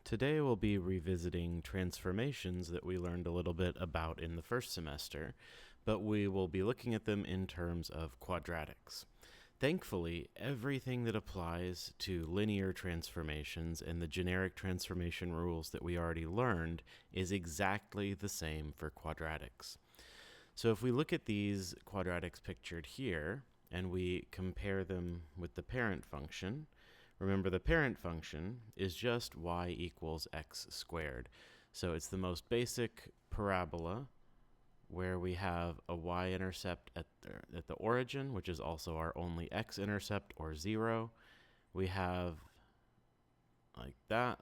Today we'll be revisiting transformations that we learned a little bit about in the first semester, but we will be looking at them in terms of quadratics. Thankfully, everything that applies to linear transformations and the generic transformation rules that we already learned is exactly the same for quadratics. So if we look at these quadratics pictured here, and we compare them with the parent function, remember the parent function is just y equals x squared. So it's the most basic parabola where we have a y-intercept at the origin, which is also our only x-intercept, or 0. We have like that,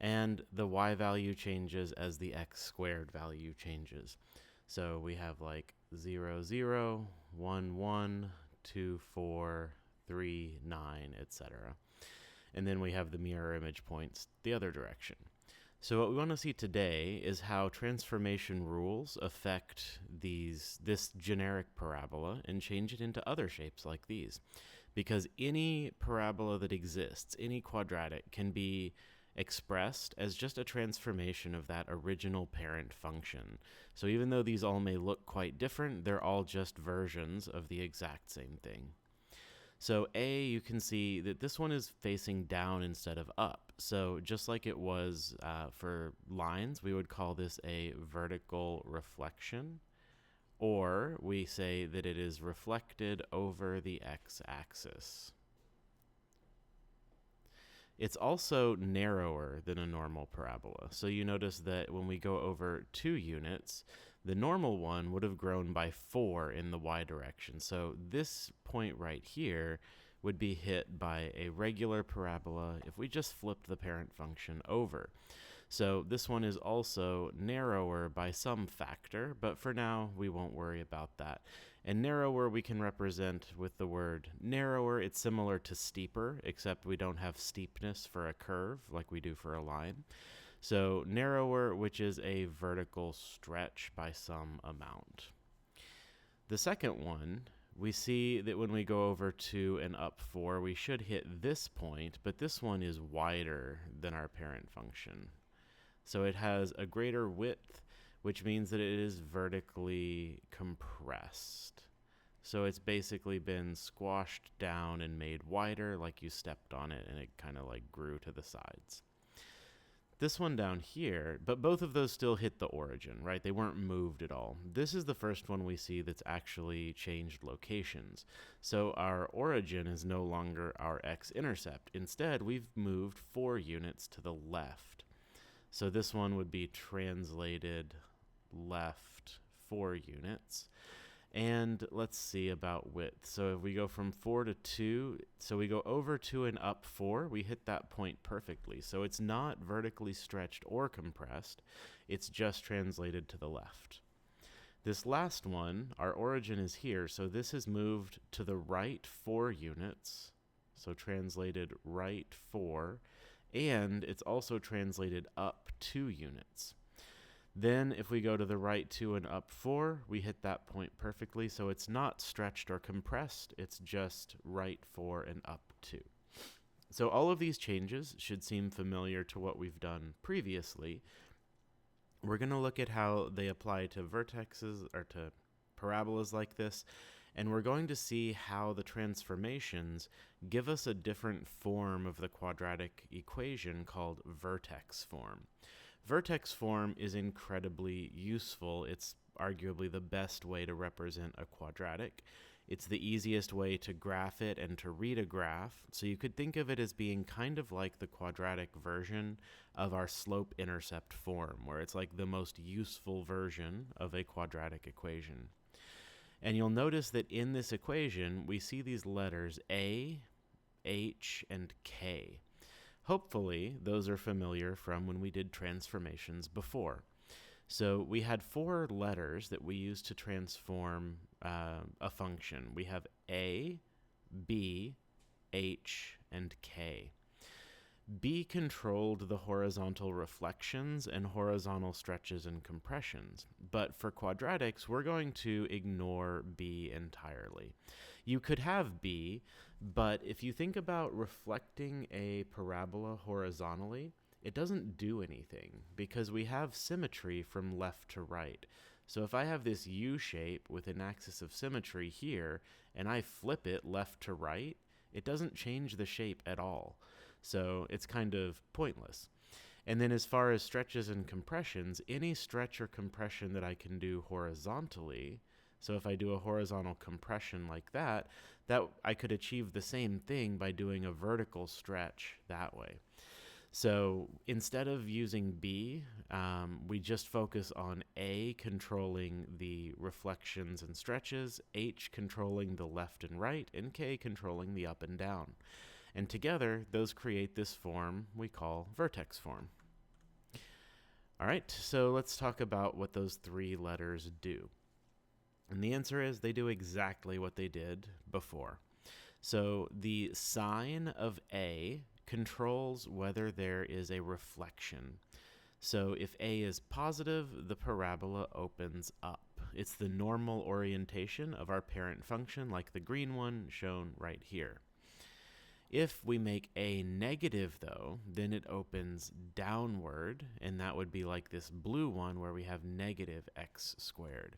and the y value changes as the x squared value changes. So we have like 0, 0, 1, 1, 2, 4, 3, 9, etc. And then we have the mirror image points the other direction. So what we want to see today is how transformation rules affect this generic parabola and change it into other shapes like these. Because any parabola that exists, any quadratic, can be expressed as just a transformation of that original parent function. So even though these all may look quite different, they're all just versions of the exact same thing. So A, you can see that this one is facing down instead of up. So just like it was for lines, we would call this a vertical reflection, or we say that it is reflected over the x-axis. It's also narrower than a normal parabola. So you notice that when we go over 2 units, the normal one would have grown by 4 in the y direction. So this point right here would be hit by a regular parabola if we just flipped the parent function over. So this one is also narrower by some factor, but for now we won't worry about that. And narrower we can represent with the word narrower. It's similar to steeper, except we don't have steepness for a curve like we do for a line. So narrower, which is a vertical stretch by some amount. The second one, we see that when we go over 2 and up 4, we should hit this point, but this one is wider than our parent function. So it has a greater width, which means that it is vertically compressed. So it's basically been squashed down and made wider, like you stepped on it and it kind of like grew to the sides. This one down here, but both of those still hit the origin, right? They weren't moved at all. This is the first one we see that's actually changed locations. So our origin is no longer our x-intercept. Instead, we've moved 4 units to the left. So this one would be translated left 4 units. And let's see about width. So if we go from 4 to 2, so we go over 2 and up 4, we hit that point perfectly. So it's not vertically stretched or compressed. It's just translated to the left. This last one, our origin is here, so this is moved to the right 4 units. So translated right 4. And it's also translated up 2 units. Then if we go to the right 2 and up 4, we hit that point perfectly, so it's not stretched or compressed, it's just right 4 and up 2. So all of these changes should seem familiar to what we've done previously. We're going to look at how they apply to vertexes or to parabolas like this, and we're going to see how the transformations give us a different form of the quadratic equation called vertex form. Vertex form is incredibly useful. It's arguably the best way to represent a quadratic. It's the easiest way to graph it and to read a graph. So you could think of it as being kind of like the quadratic version of our slope-intercept form, where it's like the most useful version of a quadratic equation. And you'll notice that in this equation, we see these letters A, H, and K. Hopefully, those are familiar from when we did transformations before. So we had 4 letters that we used to transform a function. We have A, B, H, and K. B controlled the horizontal reflections and horizontal stretches and compressions. But for quadratics, we're going to ignore B entirely. You could have B, but if you think about reflecting a parabola horizontally, it doesn't do anything because we have symmetry from left to right. So if I have this U shape with an axis of symmetry here, and I flip it left to right, it doesn't change the shape at all. So it's kind of pointless. And then as far as stretches and compressions, any stretch or compression that I can do horizontally, so if I do a horizontal compression like that I could achieve the same thing by doing a vertical stretch that way. So instead of using B, we just focus on A controlling the reflections and stretches, H controlling the left and right, and K controlling the up and down. And together, those create this form we call vertex form. All right, so let's talk about what those three letters do. And the answer is they do exactly what they did before. So the sign of A controls whether there is a reflection. So if A is positive, the parabola opens up. It's the normal orientation of our parent function, like the green one shown right here. If we make A negative, though, then it opens downward, and that would be like this blue one where we have negative x squared.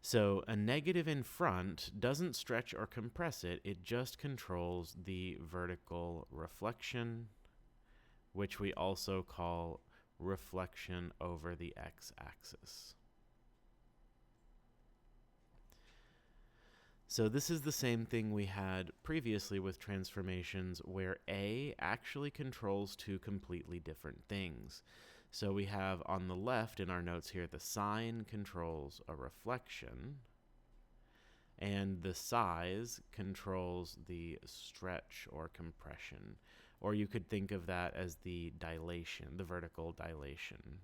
So a negative in front doesn't stretch or compress it, it just controls the vertical reflection, which we also call reflection over the x-axis. So this is the same thing we had previously with transformations where A actually controls two completely different things. So we have on the left in our notes here, the sign controls a reflection, and the size controls the stretch or compression. Or you could think of that as the dilation, the vertical dilation.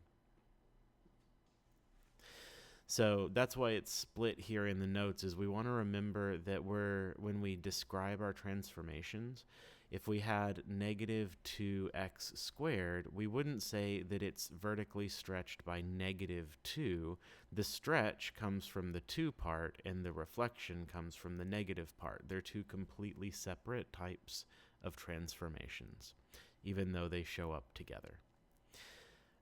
So that's why it's split here in the notes, is we want to remember that when we describe our transformations, if we had negative 2x squared, we wouldn't say that it's vertically stretched by negative 2. The stretch comes from the 2 part, and the reflection comes from the negative part. They're two completely separate types of transformations, even though they show up together.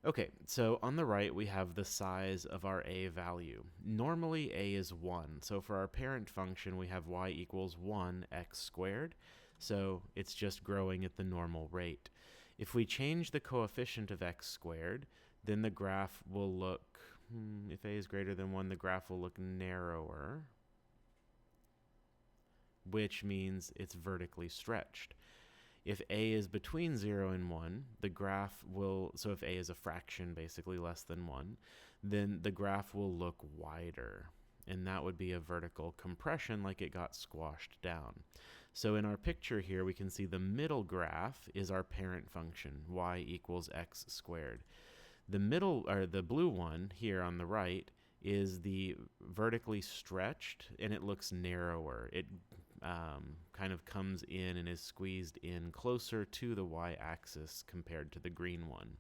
Okay, so on the right, we have the size of our A value. Normally, A is 1. So for our parent function, we have y equals 1x squared. So it's just growing at the normal rate. If we change the coefficient of x squared, then the graph will look, if A is greater than 1, the graph will look narrower, which means it's vertically stretched. If A is between 0 and 1, the graph will, so if A is a fraction, basically less than 1, then the graph will look wider. And that would be a vertical compression, like it got squashed down. So in our picture here, we can see the middle graph is our parent function, y equals x squared. The middle, or the blue one here on the right, is the vertically stretched, and it looks narrower. It kind of comes in and is squeezed in closer to the y-axis compared to the green one.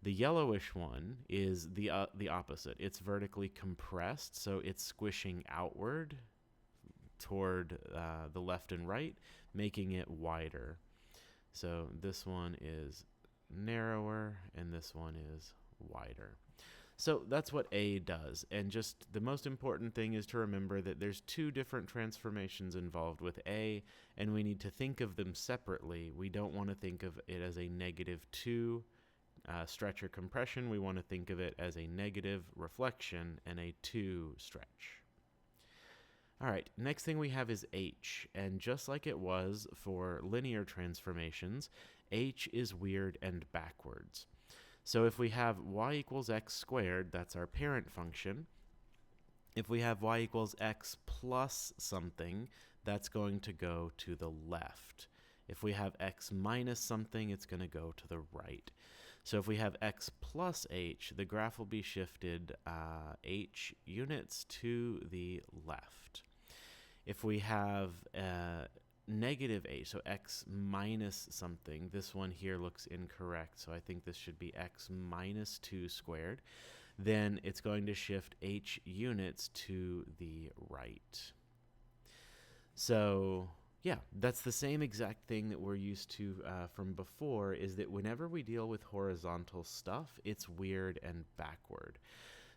The yellowish one is the opposite. It's vertically compressed, so it's squishing outward toward the left and right, making it wider. So this one is narrower, and this one is wider. So that's what A does, and just the most important thing is to remember that there's two different transformations involved with A, and we need to think of them separately. We don't want to think of it as a negative 2 stretch or compression. We want to think of it as a negative reflection and a 2 stretch. All right, next thing we have is H, and just like it was for linear transformations, H is weird and backwards. So if we have y equals x squared, that's our parent function. If we have y equals x plus something, that's going to go to the left. If we have x minus something, it's going to go to the right. So if we have x plus h, the graph will be shifted h units to the left. If we have negative h, so x minus something, this one here looks incorrect, so I think this should be x minus 2 squared, then it's going to shift h units to the right. So Yeah, that's the same exact thing that we're used to from before, is that whenever we deal with horizontal stuff, it's weird and backward.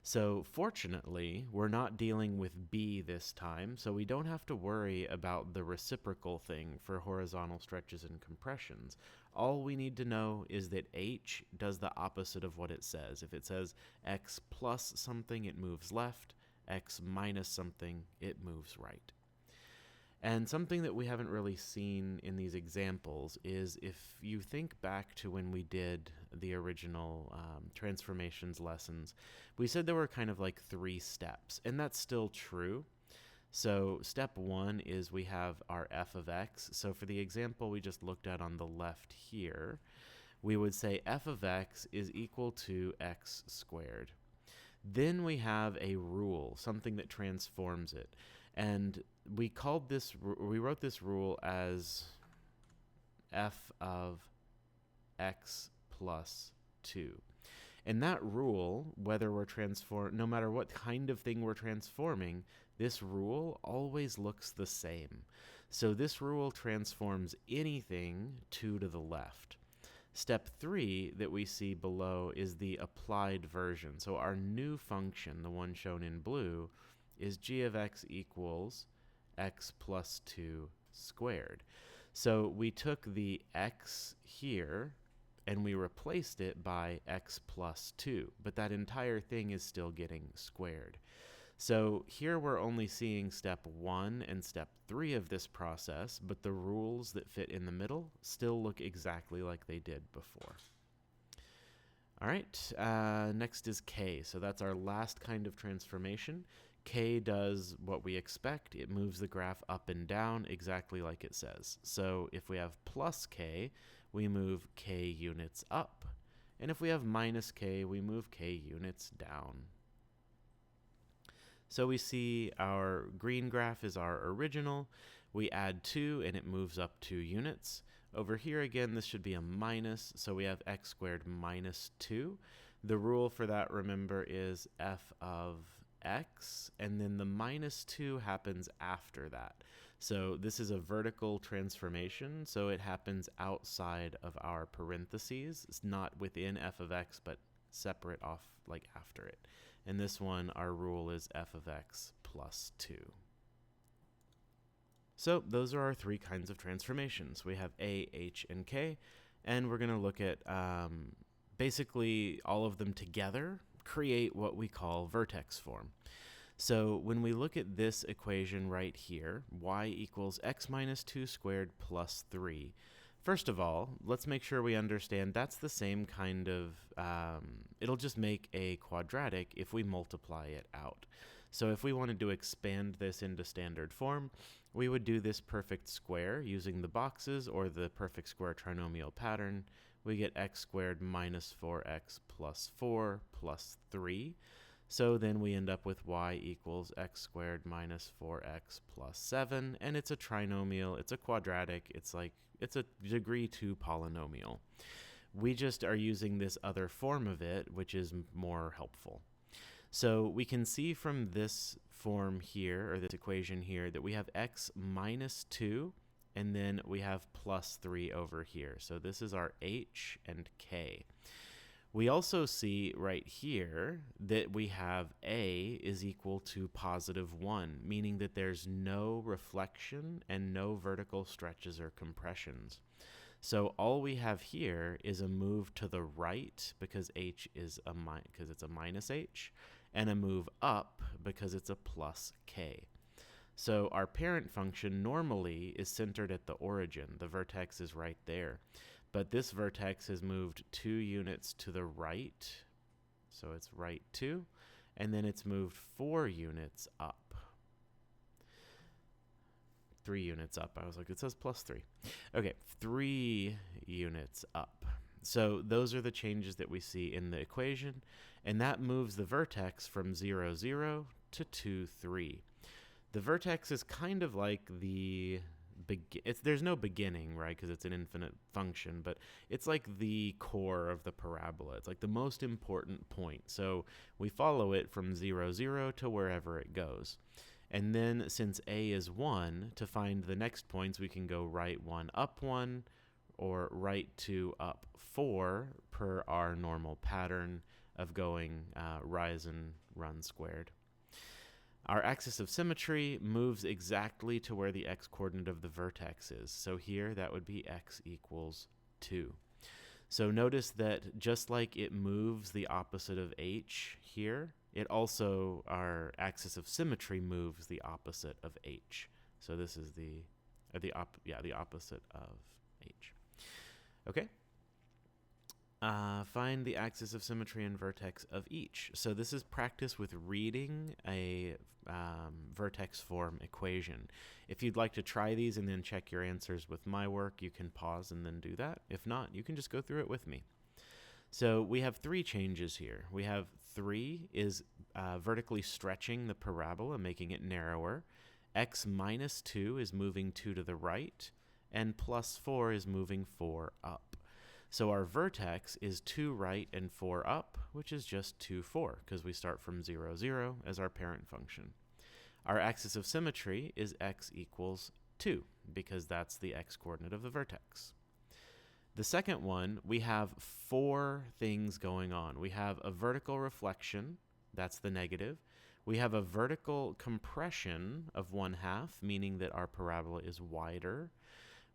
So fortunately, we're not dealing with B this time, so we don't have to worry about the reciprocal thing for horizontal stretches and compressions. All we need to know is that H does the opposite of what it says. If it says X plus something, it moves left. X minus something, it moves right. And something that we haven't really seen in these examples is if you think back to when we did the original transformations lessons, we said there were kind of like 3 steps, and that's still true. So step 1 is we have our f of x. So for the example we just looked at on the left here, we would say f of x is equal to x squared. Then we have a rule, something that transforms it. And we wrote this rule as f of x plus 2. And that rule, whether we're no matter what kind of thing we're transforming, this rule always looks the same. So this rule transforms anything 2 to the left. Step 3 that we see below is the applied version. So our new function, the one shown in blue, is g of x equals x plus 2 squared. So we took the x here and we replaced it by x plus 2, but that entire thing is still getting squared. So here we're only seeing step 1 and step 3 of this process, but the rules that fit in the middle still look exactly like they did before. All right, next is k. So that's our last kind of transformation. K does what we expect. It moves the graph up and down exactly like it says. So if we have plus k, we move k units up. And if we have minus k, we move k units down. So we see our green graph is our original. We add 2 and it moves up 2 units. Over here again, this should be a minus, so we have x squared minus 2. The rule for that, remember, is f of x, and then the minus 2 happens after that. So this is a vertical transformation, so it happens outside of our parentheses. It's not within f of x, but separate off like after it. And this one, our rule is f of x plus 2. So those are our 3 kinds of transformations. We have A, H, and K, and we're going to look at basically all of them together create what we call vertex form. So when we look at this equation right here, y equals x minus 2 squared plus 3, first of all, let's make sure we understand that's the same kind of, it'll just make a quadratic if we multiply it out. So if we wanted to expand this into standard form, we would do this perfect square using the boxes or the perfect square trinomial pattern. We get x squared minus 4x plus 4 plus 3. So then we end up with y equals x squared minus 4x plus 7, and it's a trinomial, it's a quadratic, it's a degree 2 polynomial. We just are using this other form of it, which is more helpful. So we can see from this form here, or this equation here, that we have x minus 2, and then we have plus 3 over here. So this is our h and k. We also see right here that we have a is equal to positive 1, meaning that there's no reflection and no vertical stretches or compressions. So all we have here is a move to the right because h is because it's a minus h, and a move up because it's a plus k. So our parent function normally is centered at the origin. The vertex is right there. But this vertex has moved 2 units to the right, so it's right 2, and then it's moved 4 units up. 3 units up. I was like, it says plus 3. Okay, 3 units up. So those are the changes that we see in the equation, and that moves the vertex from 0, 0 to 2, 3. The vertex is kind of like the there's no beginning, right, because it's an infinite function, but it's like the core of the parabola. It's like the most important point. So we follow it from 0, 0 to wherever it goes. And then since a is 1, to find the next points, we can go right 1, up 1, or right 2, up 4 per our normal pattern of going rise and run squared. Our axis of symmetry moves exactly to where the x-coordinate of the vertex is. So here that would be x equals 2. So notice that just like it moves the opposite of h here, it also, our axis of symmetry moves the opposite of h. So this is the opposite of h. Okay. Find the axis of symmetry and vertex of each. So this is practice with reading a vertex form equation. If you'd like to try these and then check your answers with my work, you can pause and then do that. If not, you can just go through it with me. So we have 3 changes here. We have 3 is vertically stretching the parabola, making it narrower. X minus 2 is moving 2 to the right, and plus 4 is moving 4 up. So our vertex is 2 right and 4 up, which is just 2, 4, because we start from 0, 0 as our parent function. Our axis of symmetry is x equals 2, because that's the x-coordinate of the vertex. The second one, we have 4 things going on. We have a vertical reflection, that's the negative. We have a vertical compression of 1/2, meaning that our parabola is wider.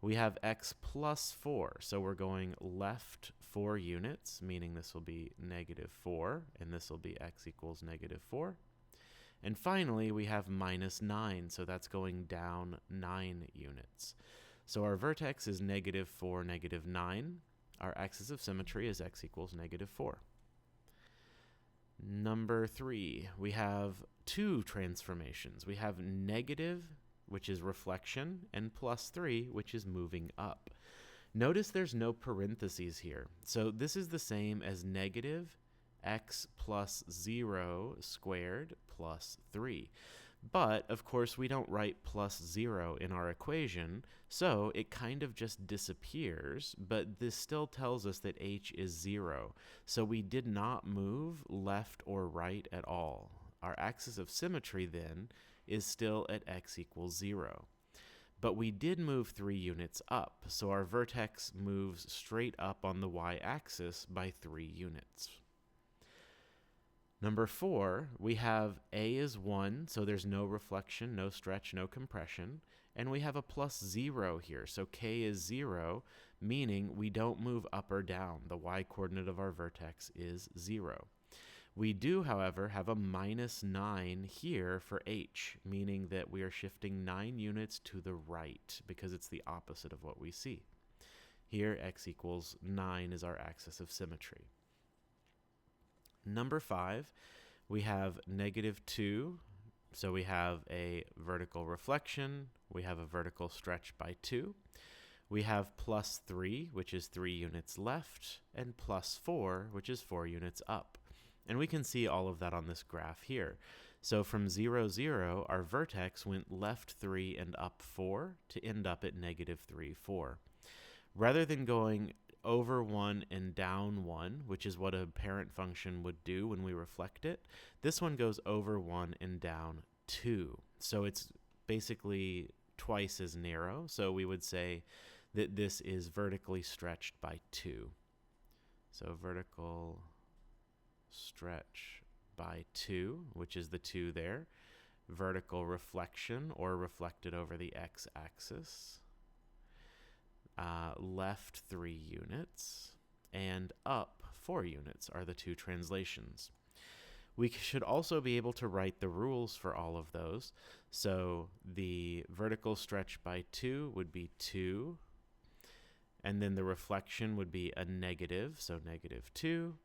We have x plus 4, so we're going left 4 units, meaning this will be negative 4, and this will be x equals negative 4. And finally, we have minus 9, so that's going down 9 units. So our vertex is negative 4, negative 9. Our axis of symmetry is x equals negative 4. Number 3, we have 2 transformations. We have negative, which is reflection, and plus 3, which is moving up. Notice there's no parentheses here. So this is the same as negative x plus 0 squared plus 3. But, of course, we don't write plus 0 in our equation, so it kind of just disappears, but this still tells us that h is 0. So we did not move left or right at all. Our axis of symmetry, then, is still at x equals 0. But we did move 3 units up, so our vertex moves straight up on the y-axis by 3 units. Number 4, we have a is 1, so there's no reflection, no stretch, no compression, and we have a plus 0 here, so k is 0, meaning we don't move up or down. The y-coordinate of our vertex is 0. We do, however, have a minus 9 here for h, meaning that we are shifting 9 units to the right because it's the opposite of what we see. Here, x equals 9 is our axis of symmetry. Number 5, we have negative 2, so we have a vertical reflection, we have a vertical stretch by 2. We have plus 3, which is 3 units left, and plus 4, which is 4 units up. And we can see all of that on this graph here. So from 0, 0, our vertex went left 3 and up 4 to end up at negative 3, 4. Rather than going over 1 and down 1, which is what a parent function would do when we reflect it, this one goes over 1 and down 2. So it's basically twice as narrow. So we would say that this is vertically stretched by 2. So vertical stretch by 2, which is the 2 there. Vertical reflection, or reflected over the x-axis. Left 3 units, and up 4 units are the 2 translations. We should also be able to write the rules for all of those. So the vertical stretch by 2 would be 2, and then the reflection would be a negative, so negative 2.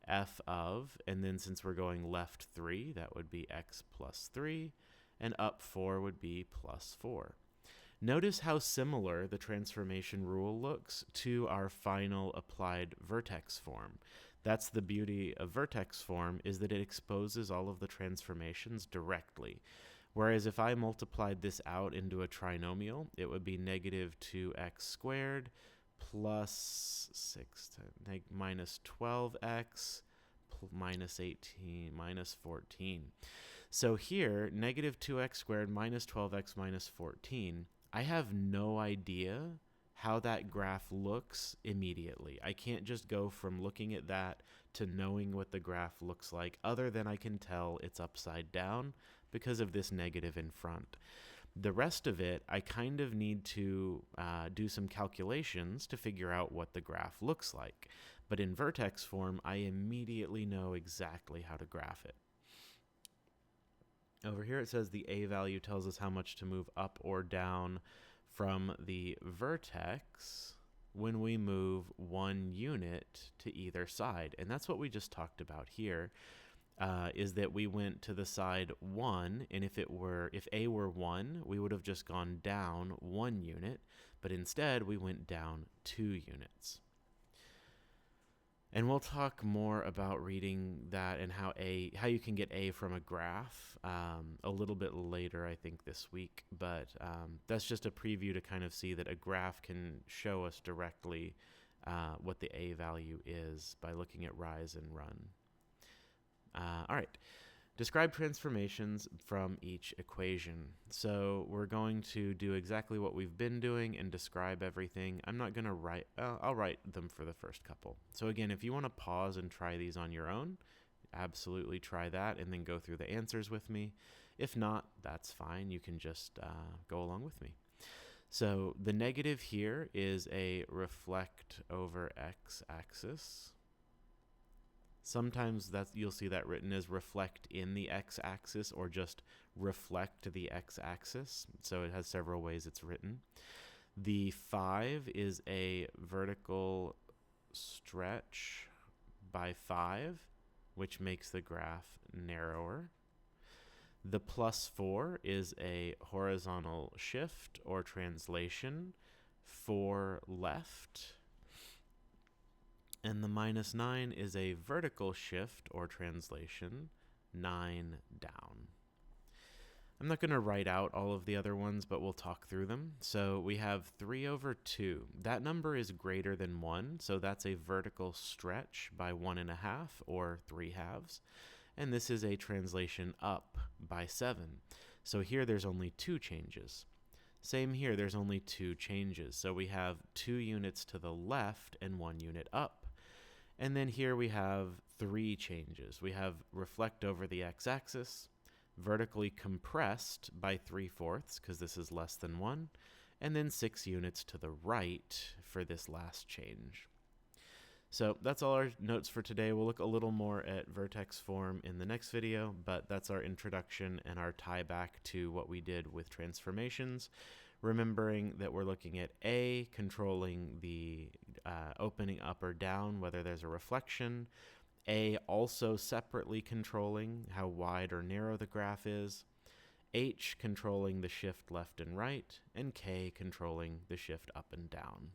F of, and then since we're going left 3, that would be x plus 3, and up 4 would be plus 4. Notice how similar the transformation rule looks to our final applied vertex form. That's the beauty of vertex form, is that it exposes all of the transformations directly. Whereas if I multiplied this out into a trinomial, it would be negative 2x squared plus 6 minus 12x minus 18 minus 14. So here, negative 2x squared minus 12x minus 14, I have no idea how that graph looks immediately. I can't just go from looking at that to knowing what the graph looks like, other than I can tell it's upside down because of this negative in front. The rest of it, I kind of need to do some calculations to figure out what the graph looks like. But in vertex form, I immediately know exactly how to graph it. Over here it says the A value tells us how much to move up or down from the vertex when we move 1 unit to either side. And that's what we just talked about here, is that we went to the side 1, and if A were 1, we would have just gone down 1 unit, but instead we went down 2 units. And we'll talk more about reading that and how you can get A from a graph a little bit later, I think, this week. But that's just a preview to kind of see that a graph can show us directly what the A value is by looking at rise and run. All right. Describe transformations from each equation. So we're going to do exactly what we've been doing and describe everything. I'm not going to write, I'll write them for the first couple. So again, if you want to pause and try these on your own, absolutely try that and then go through the answers with me. If not, that's fine. You can just go along with me. So the negative here is a reflect over x-axis. Sometimes you'll see that written as reflect in the x-axis or just reflect the x-axis. So it has several ways it's written. The 5 is a vertical stretch by 5, which makes the graph narrower. The +4 is a horizontal shift or translation 4 left. And the -9 is a vertical shift or translation 9 down. I'm not going to write out all of the other ones, but we'll talk through them. So we have 3 over 2. That number is greater than 1, so that's a vertical stretch by 1.5 or 3/2. And this is a translation up by 7. So here there's only 2 changes. Same here, there's only 2 changes. So we have 2 units to the left and 1 unit up. And then here we have 3 changes. We have reflect over the x-axis, vertically compressed by 3/4, because this is less than 1, and then 6 units to the right for this last change. So that's all our notes for today. We'll look a little more at vertex form in the next video, but that's our introduction and our tie back to what we did with transformations. Remembering that we're looking at A, controlling the opening up or down, whether there's a reflection. A, also separately controlling how wide or narrow the graph is. H, controlling the shift left and right. And K, controlling the shift up and down.